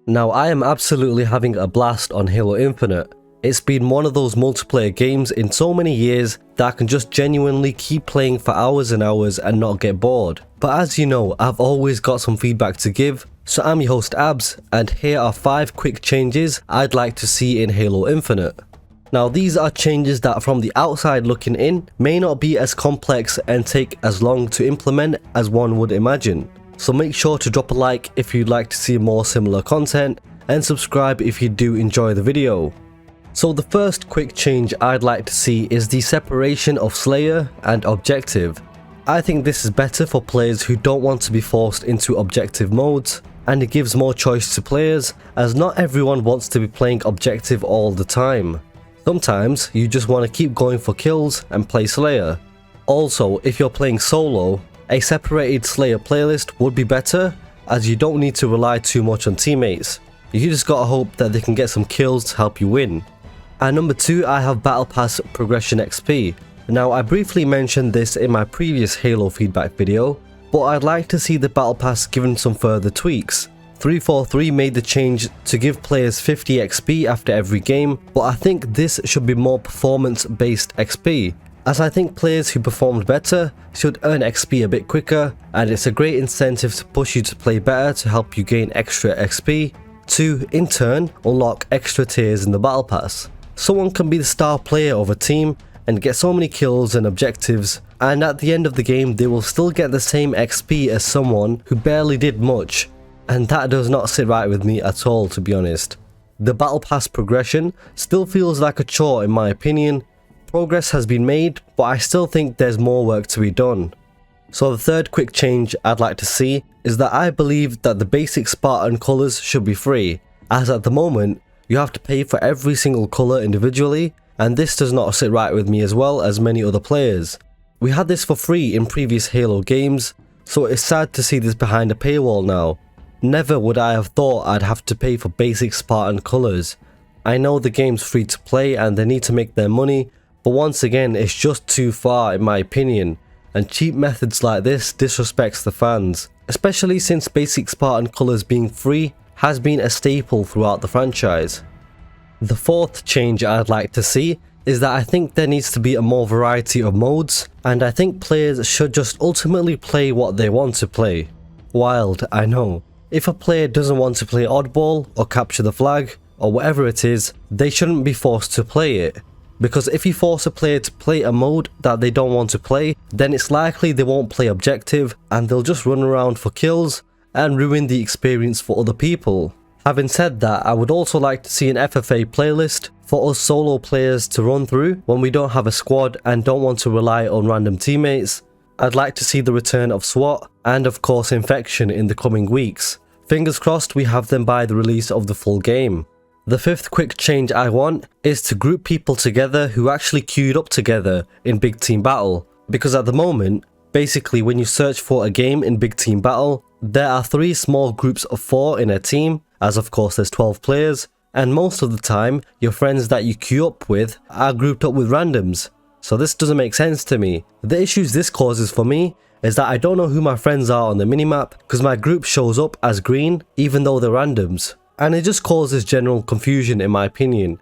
Now I am absolutely having a blast on Halo Infinite. It's been one of those multiplayer games in so many years that I can just genuinely keep playing for hours and hours and not get bored. But as you know, I've always got some feedback to give, so I'm your host Abz, and here are 5 quick changes I'd like to see in Halo Infinite. Now these are changes that from the outside looking in may not be as complex and take as long to implement as one would imagine. So make sure to drop a like if you'd like to see more similar content, and subscribe if you do enjoy the video. So the first quick change I'd like to see is the separation of Slayer and Objective. I think this is better for players who don't want to be forced into objective modes, and it gives more choice to players as not everyone wants to be playing Objective all the time. Sometimes you just want to keep going for kills and play Slayer. Also, if you're playing solo, a separated Slayer playlist would be better, as you don't need to rely too much on teammates. You just gotta hope that they can get some kills to help you win. And number 2, I have Battle Pass Progression XP. Now I briefly mentioned this in my previous Halo feedback video, but I'd like to see the Battle Pass given some further tweaks. 343 made the change to give players 50 XP after every game, but I think this should be more performance based XP, as I think players who performed better should earn XP a bit quicker, and it's a great incentive to push you to play better to help you gain extra XP, to in turn unlock extra tiers in the Battle Pass. Someone can be the star player of a team and get so many kills and objectives, and at the end of the game they will still get the same XP as someone who barely did much. And that does not sit right with me at all, to be honest. The Battle Pass progression still feels like a chore in my opinion. Progress has been made, but I still think there's more work to be done. So the third quick change I'd like to see is that I believe that the basic Spartan colours should be free, as at the moment you have to pay for every single colour individually, and this does not sit right with me as well as many other players. We had this for free in previous Halo games, so it's sad to see this behind a paywall now. Never would I have thought I'd have to pay for basic Spartan colours. I know the game's free to play and they need to make their money, but once again it's just too far in my opinion, and cheap methods like this disrespects the fans, especially since basic Spartan colours being free has been a staple throughout the franchise. The fourth change I'd like to see is that I think there needs to be a more variety of modes, and I think players should just ultimately play what they want to play. Wild, I know. If a player doesn't want to play Oddball or Capture the Flag or whatever it is, they shouldn't be forced to play it. Because if you force a player to play a mode that they don't want to play, then it's likely they won't play Objective and they'll just run around for kills and ruin the experience for other people. Having said that, I would also like to see an FFA playlist for us solo players to run through when we don't have a squad and don't want to rely on random teammates. I'd like to see the return of SWAT and of course Infection in the coming weeks. Fingers crossed we have them by the release of the full game. The fifth quick change I want is to group people together who actually queued up together in Big Team Battle, because at the moment, basically when you search for a game in Big Team Battle, there are 3 small groups of 4 in a team, as of course there's 12 players, and most of the time your friends that you queue up with are grouped up with randoms. So this doesn't make sense to me. The issues this causes for me is that I don't know who my friends are on the minimap because my group shows up as green even though they're randoms. And it just causes general confusion in my opinion.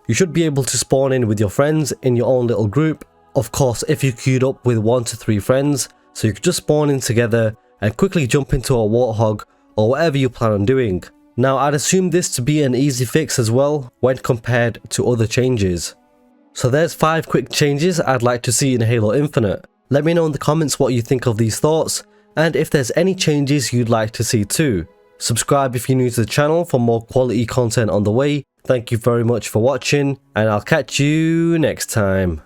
You should be able to spawn in with your friends in your own little group. Of course if you queued up with 1 to 3 friends, so you could just spawn in together and quickly jump into a Warthog or whatever you plan on doing. Now I'd assume this to be an easy fix as well when compared to other changes. So there's 5 quick changes I'd like to see in Halo Infinite. Let me know in the comments what you think of these thoughts, and if there's any changes you'd like to see too. Subscribe if you're new to the channel for more quality content on the way. Thank you very much for watching, and I'll catch you next time.